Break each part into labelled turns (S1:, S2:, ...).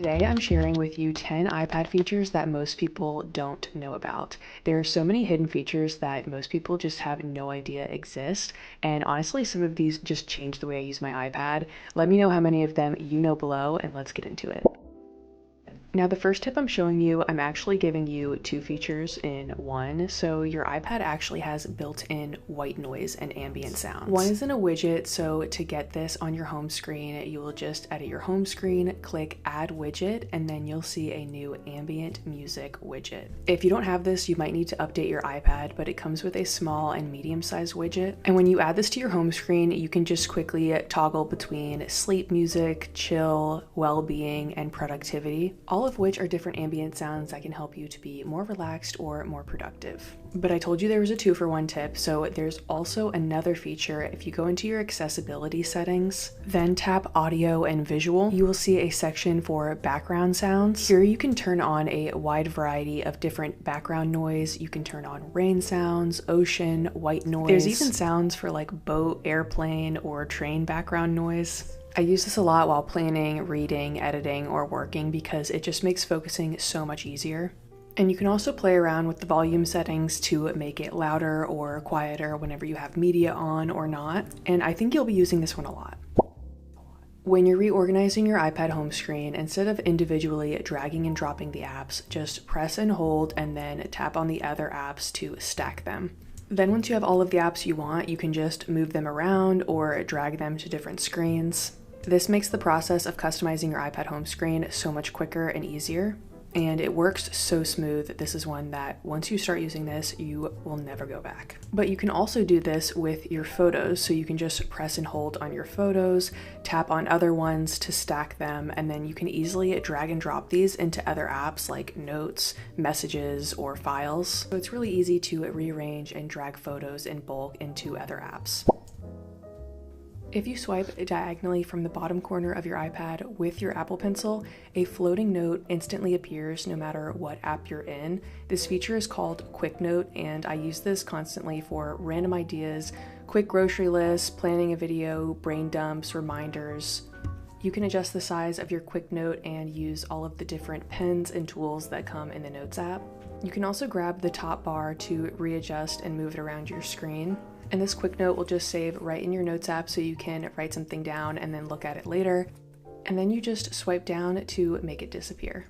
S1: Today I'm sharing with you 10 iPad features that most people don't know about. There are so many hidden features that most people just have no idea exist, and honestly some of these just changed the way I use my iPad. Let me know how many of them you know below and let's get into it. Now the first tip I'm showing you, I'm actually giving you two features in one. So your iPad actually has built-in white noise and ambient sounds. One is in a widget, so to get this on your home screen, you will just edit your home screen, click add widget, and then you'll see a new ambient music widget. If you don't have this, you might need to update your iPad, but it comes with a small and medium-sized widget. And when you add this to your home screen, you can just quickly toggle between sleep music, chill, well-being, and productivity, all of which are different ambient sounds that can help you to be more relaxed or more productive. But I told you there was a 2-for-1 tip, so there's also another feature. If you go into your accessibility settings, then tap audio and visual, you will see a section for background sounds. Here you can turn on a wide variety of different background noise. You can turn on rain sounds, ocean, white noise. There's even sounds for like boat, airplane, or train background noise. I use this a lot while planning, reading, editing, or working because it just makes focusing so much easier. And you can also play around with the volume settings to make it louder or quieter whenever you have media on or not. And I think you'll be using this one a lot. When you're reorganizing your iPad home screen, instead of individually dragging and dropping the apps, just press and hold and then tap on the other apps to stack them. Then once you have all of the apps you want, you can just move them around or drag them to different screens. This makes the process of customizing your iPad home screen so much quicker and easier, and it works so smooth. This is one that once you start using this, you will never go back. But you can also do this with your photos, so you can just press and hold on your photos, tap on other ones to stack them, and then you can easily drag and drop these into other apps like Notes, Messages, or Files. So it's really easy to rearrange and drag photos in bulk into other apps. If you swipe diagonally from the bottom corner of your iPad with your Apple Pencil, a floating note instantly appears no matter what app you're in. This feature is called Quick Note, and I use this constantly for random ideas, quick grocery lists, planning a video, brain dumps, reminders. You can adjust the size of your Quick Note and use all of the different pens and tools that come in the Notes app. You can also grab the top bar to readjust and move it around your screen. And this Quick Note will just save right in your Notes app so you can write something down and then look at it later. And then you just swipe down to make it disappear.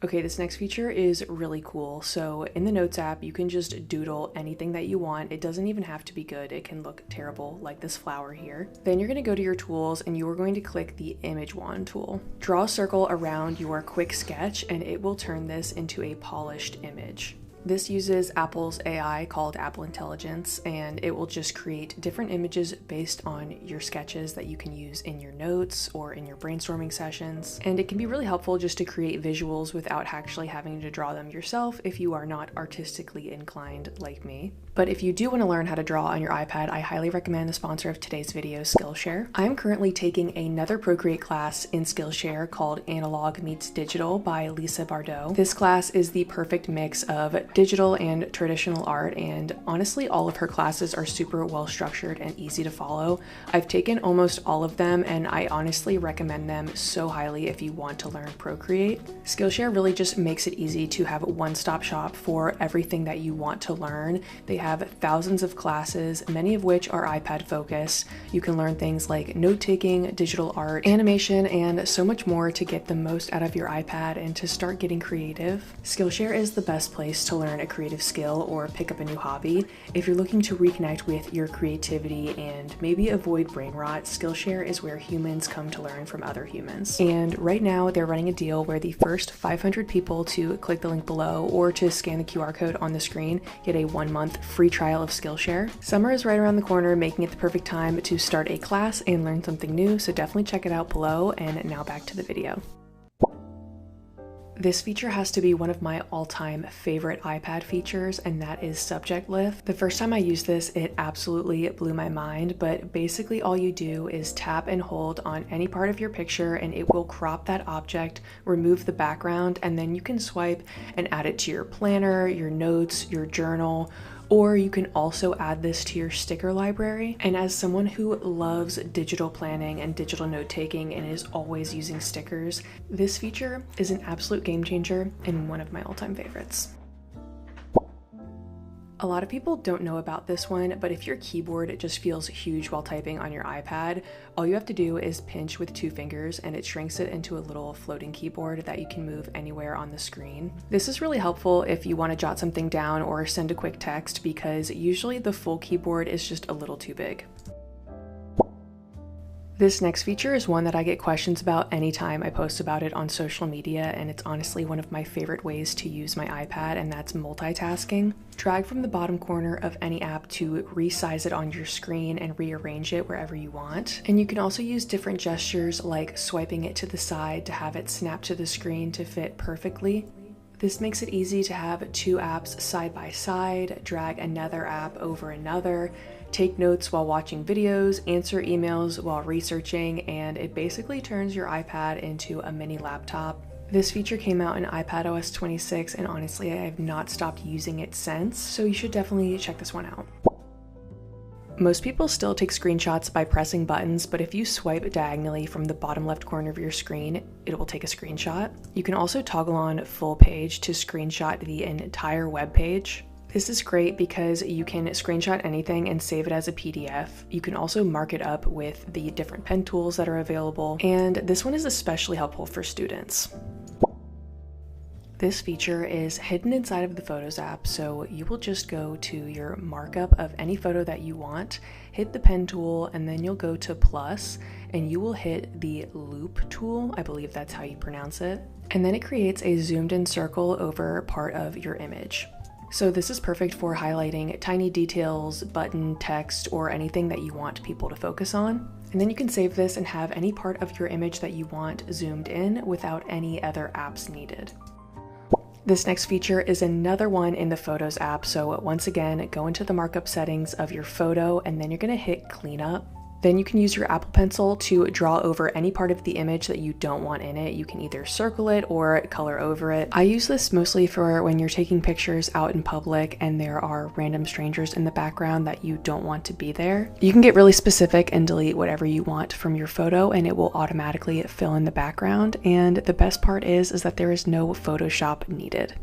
S1: Okay, this next feature is really cool. So in the Notes app, you can just doodle anything that you want. It doesn't even have to be good. It can look terrible, like this flower here. Then you're gonna go to your tools and you are going to click the Image Wand tool. Draw a circle around your quick sketch and it will turn this into a polished image. This uses Apple's AI called Apple Intelligence, and it will just create different images based on your sketches that you can use in your notes or in your brainstorming sessions. And it can be really helpful just to create visuals without actually having to draw them yourself if you are not artistically inclined like me. But if you do want to learn how to draw on your iPad, I highly recommend the sponsor of today's video, Skillshare. I'm currently taking another Procreate class in Skillshare called Analog Meets Digital by Lisa Bardot. This class is the perfect mix of digital and traditional art, and honestly all of her classes are super well structured and easy to follow. I've taken almost all of them and I honestly recommend them so highly if you want to learn Procreate. Skillshare really just makes it easy to have a one-stop shop for everything that you want to learn. They have thousands of classes, many of which are iPad focused. You can learn things like note-taking, digital art, animation, and so much more to get the most out of your iPad and to start getting creative. Skillshare is the best place to learn a creative skill or pick up a new hobby. If you're looking to reconnect with your creativity and maybe avoid brain rot, Skillshare is where humans come to learn from other humans. And right now they're running a deal where the first 500 people to click the link below or to scan the QR code on the screen get a 1-month free trial of Skillshare. Summer is right around the corner, making it the perfect time to start a class and learn something new, so definitely check it out below. And now back to the video. This feature has to be one of my all-time favorite iPad features, and that is subject lift. The first time I used this, it absolutely blew my mind, but basically all you do is tap and hold on any part of your picture and it will crop that object, remove the background, and then you can swipe and add it to your planner, your notes, your journal, Or you can also add this to your sticker library. And as someone who loves digital planning and digital note-taking and is always using stickers, this feature is an absolute game changer and one of my all-time favorites. A lot of people don't know about this one, but if your keyboard just feels huge while typing on your iPad, all you have to do is pinch with 2 fingers and it shrinks it into a little floating keyboard that you can move anywhere on the screen. This is really helpful if you want to jot something down or send a quick text, because usually the full keyboard is just a little too big. This next feature is one that I get questions about anytime I post about it on social media, and it's honestly one of my favorite ways to use my iPad, and that's multitasking. Drag from the bottom corner of any app to resize it on your screen and rearrange it wherever you want. And you can also use different gestures like swiping it to the side to have it snap to the screen to fit perfectly. This makes it easy to have 2 apps side by side, drag another app over another, take notes while watching videos, answer emails while researching, and it basically turns your iPad into a mini laptop. This feature came out in iPadOS 26, and honestly, I have not stopped using it since, so you should definitely check this one out. Most people still take screenshots by pressing buttons, but if you swipe diagonally from the bottom left corner of your screen, it will take a screenshot. You can also toggle on full page to screenshot the entire web page. This is great because you can screenshot anything and save it as a PDF. You can also mark it up with the different pen tools that are available, and this one is especially helpful for students. This feature is hidden inside of the Photos app, so you will just go to your markup of any photo that you want, hit the pen tool, and then you'll go to plus, and you will hit the loop tool, I believe that's how you pronounce it, and then it creates a zoomed in circle over part of your image. So this is perfect for highlighting tiny details, button, text, or anything that you want people to focus on. And then you can save this and have any part of your image that you want zoomed in without any other apps needed. This next feature is another one in the Photos app, so once again, go into the markup settings of your photo and then you're going to hit cleanup. Then you can use your Apple Pencil to draw over any part of the image that you don't want in it. You can either circle it or color over it. I use this mostly for when you're taking pictures out in public and there are random strangers in the background that you don't want to be there. You can get really specific and delete whatever you want from your photo and it will automatically fill in the background. And the best part is that there is no Photoshop needed.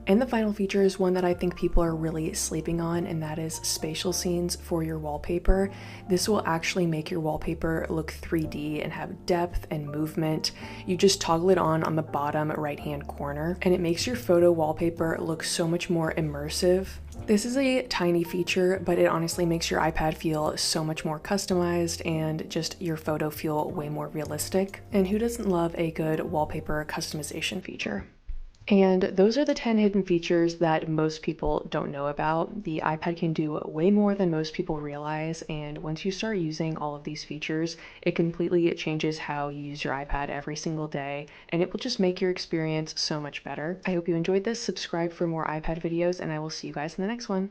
S1: And the final feature is one that I think people are really sleeping on, and that is spatial scenes for your wallpaper. This will actually make your wallpaper look 3D and have depth and movement. You just toggle it on the bottom right-hand corner, and it makes your photo wallpaper look so much more immersive. This is a tiny feature, but it honestly makes your iPad feel so much more customized and just your photo feel way more realistic. And who doesn't love a good wallpaper customization feature? And those are the 10 hidden features that most people don't know about. The iPad can do way more than most people realize, and once you start using all of these features, it completely changes how you use your iPad every single day, and it will just make your experience so much better. I hope you enjoyed this. Subscribe for more iPad videos, and I will see you guys in the next one.